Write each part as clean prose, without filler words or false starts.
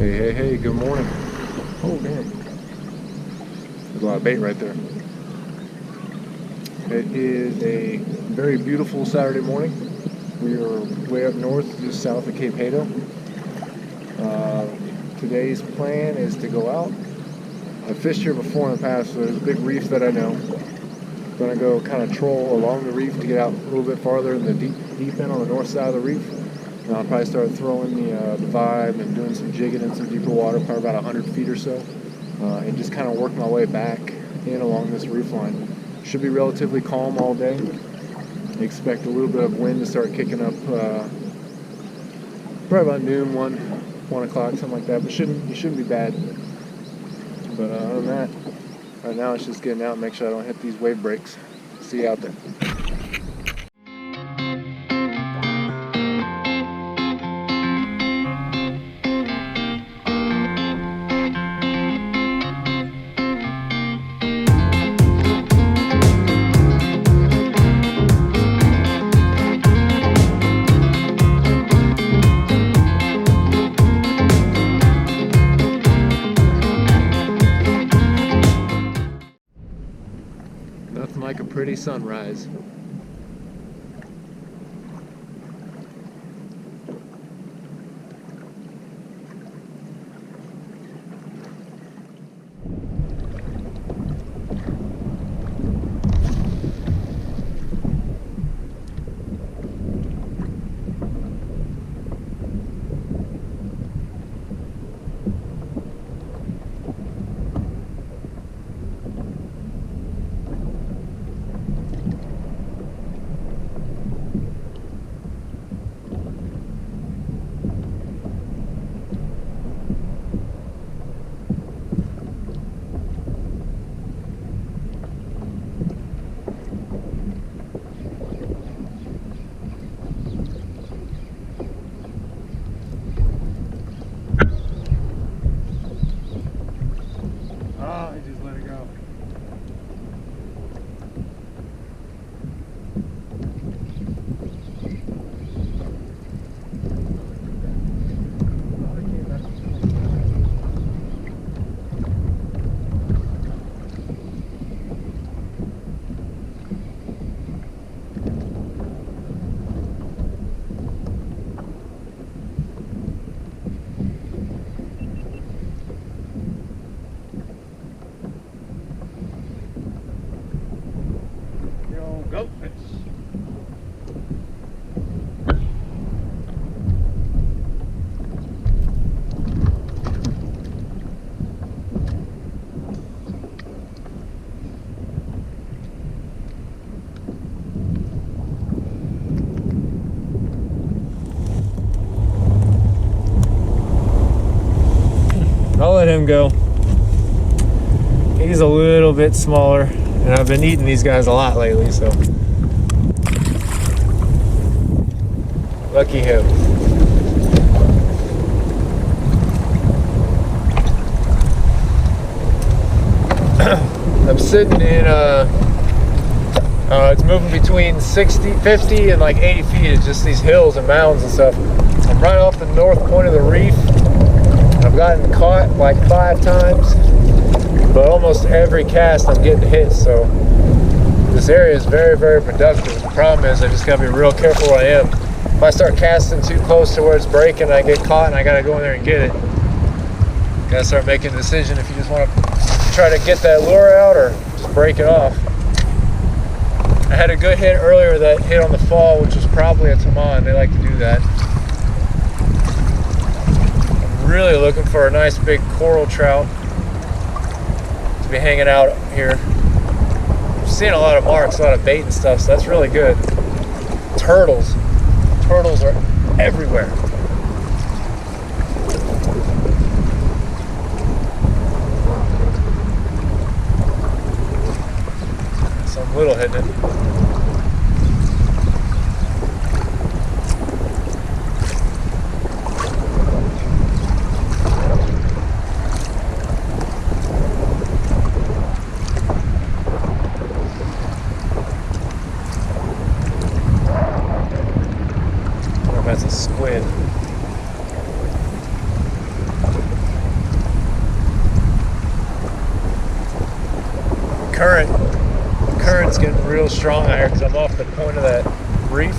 Hey, good morning. Oh, damn. There's a lot of bait right there. It is a very beautiful Saturday morning. We are way up north, just south of Cape Hato. Today's plan is to go out. I've fished here before in the past, so there's a big reef that I know. I'm gonna go kind of troll along the reef to get out a little bit farther in the deep end on the north side of the reef. And I'll probably start throwing the vibe and doing some jigging in some deeper water, probably about 100 feet or so, and just kind of work my way back in along this reef line. Should be relatively calm all day. Expect a little bit of wind to start kicking up probably about noon, 1 o'clock, something like that, but it shouldn't be bad. But other than that, right now it's just getting out and make sure I don't hit these wave breaks. See you out there. Nothing like a pretty sunrise. I just let it go. Go fish. I'll let him go. He's a little bit smaller, and I've been eating these guys a lot lately, so lucky him. I'm sitting in it's moving between 50 and like 80 feet. It's just these hills and mountains and stuff. I'm right off the north point of the reef. I've gotten caught like 5 times, but almost every cast I'm getting hit, so this area is very, very productive. The problem is I just gotta be real careful where I am. If I start casting too close to where it's breaking, I get caught and I gotta go in there and get it. Gotta start making a decision if you just wanna try to get that lure out or just break it off. I had a good hit earlier that hit on the fall, which was probably a taman. They like to do that. I'm really looking for a nice big coral trout to be hanging out here. I'm seeing a lot of marks, a lot of bait and stuff, so that's really good. Turtles are everywhere. Some little hitting it. That's a squid. current's getting real strong out here because I'm off the point of that reef,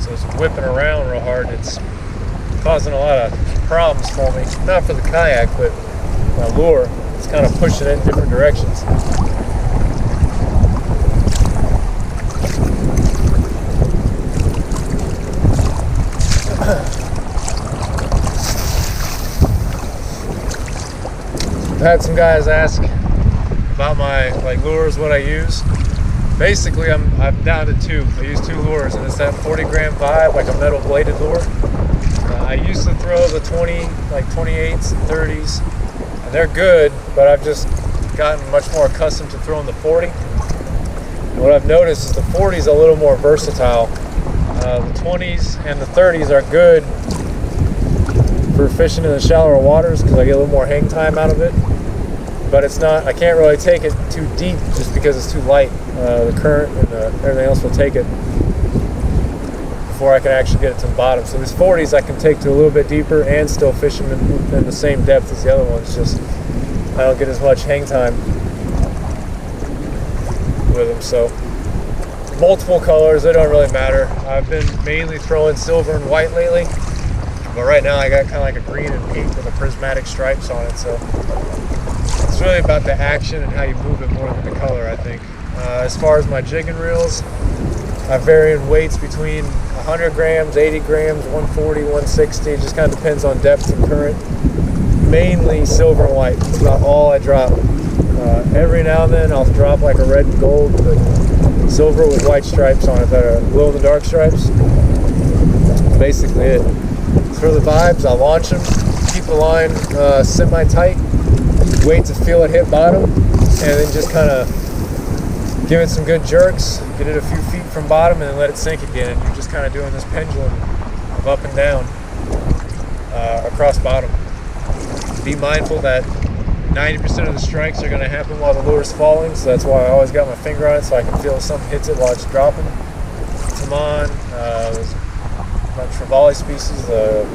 so it's whipping around real hard. It's causing a lot of problems for me, not for the kayak, but my lure. It's kind of pushing it in different directions. I've had some guys ask about my lures, what I use. Basically, I'm down to two. I use two lures, and it's that 40-gram vibe, like a metal bladed lure. I used to throw the 28s and 30s, and they're good, but I've just gotten much more accustomed to throwing the 40. And what I've noticed is the 40 is a little more versatile. The 20s and the 30s are good for fishing in the shallower waters because I get a little more hang time out of it. But it's not, I can't really take it too deep just because it's too light. The current and everything else will take it before I can actually get it to the bottom. So these 40s I can take to a little bit deeper and still fish them in the same depth as the other ones. Just I don't get as much hang time with them. So multiple colors, they don't really matter. I've been mainly throwing silver and white lately, but right now I got kind of like a green and pink with the prismatic stripes on it. So it's really about the action and how you move it more than the color, I think. As far as my jigging reels, I vary in weights between 100 grams, 80 grams, 140, 160. It just kind of depends on depth and current. Mainly silver and white. That's about all I drop. Every now and then I'll drop like a red and gold, but silver with white stripes on it that are glow-in-the-dark stripes. That's basically it. For the vibes, I'll launch them, keep the line semi-tight, wait to feel it hit bottom, and then just kind of give it some good jerks, get it a few feet from bottom, and then let it sink again. And you're just kind of doing this pendulum of up and down across bottom. Be mindful that 90% of the strikes are going to happen while the lure is falling, so that's why I always got my finger on it so I can feel if something hits it while it's dropping. Tamon, there's my trevally species, the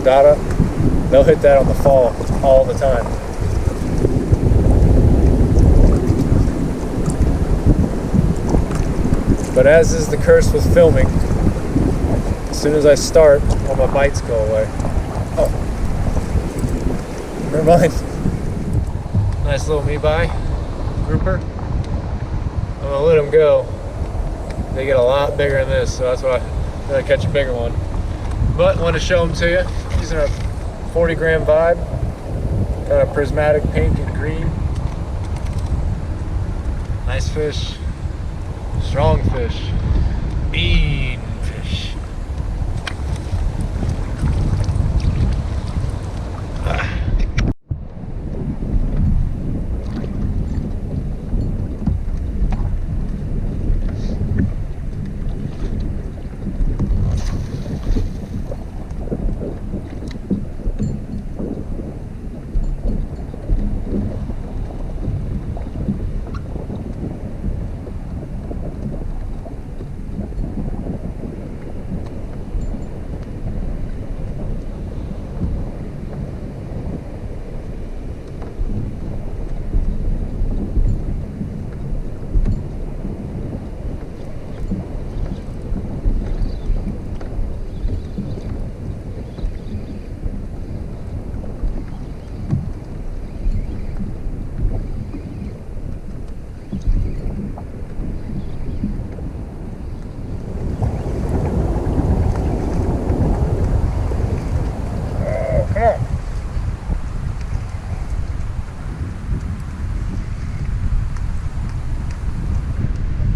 Dada, they'll hit that on the fall all the time. But as is the curse with filming, as soon as I start, all my bites go away. Oh, never mind. Nice little me-by grouper. I'm gonna let them go. They get a lot bigger than this, so that's why I'm gonna catch a bigger one. But want to show them to you. Using a 40-gram vibe, kind of prismatic pink and green. Nice fish. Strong fish, mean fish.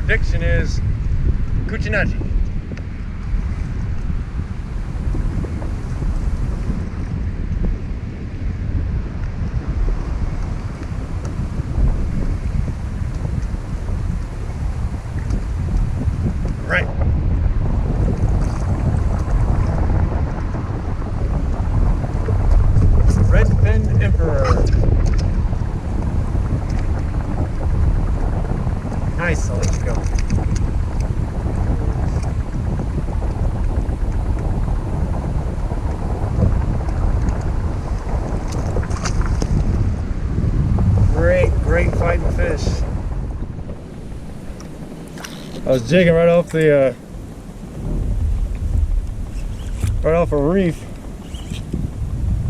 Prediction is Kuchinachi. Right. Red-finned emperor. Nice, so let's go. Great fighting fish. I was jigging right off the right off a reef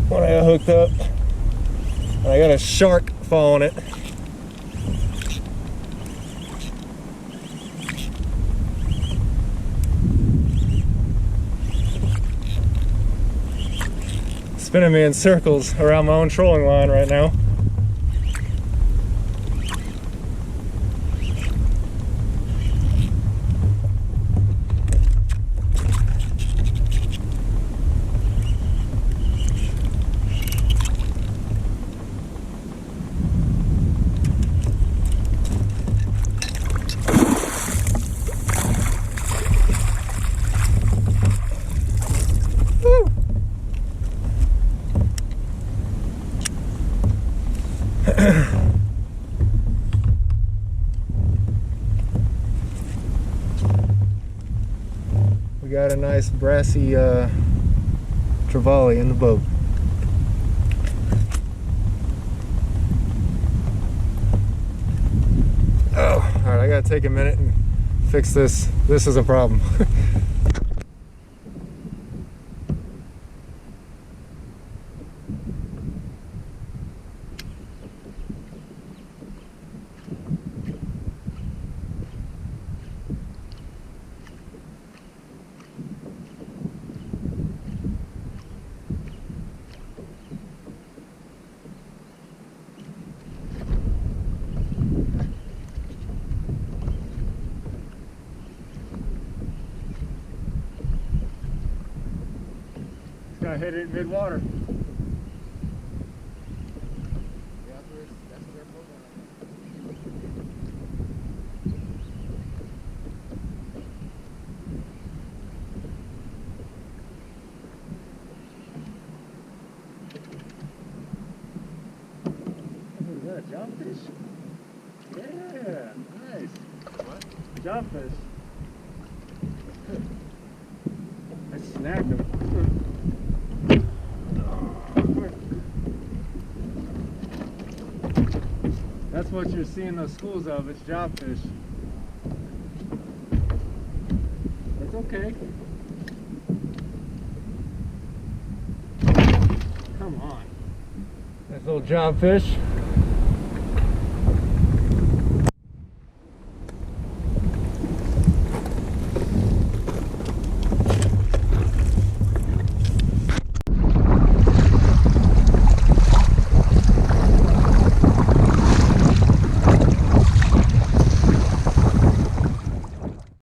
when I got hooked up, and I got a shark following it. Spinning me in circles around my own trolling line right now. We got a nice brassy trevally in the boat. Oh, all right, I gotta take a minute and fix this. This is a problem. I hit it mid-water. Is that a jobfish? Yeah, nice. What? Jobfish. I snagged him. That's what you're seeing those schools of, it's jobfish. It's okay. Come on. Nice little jobfish.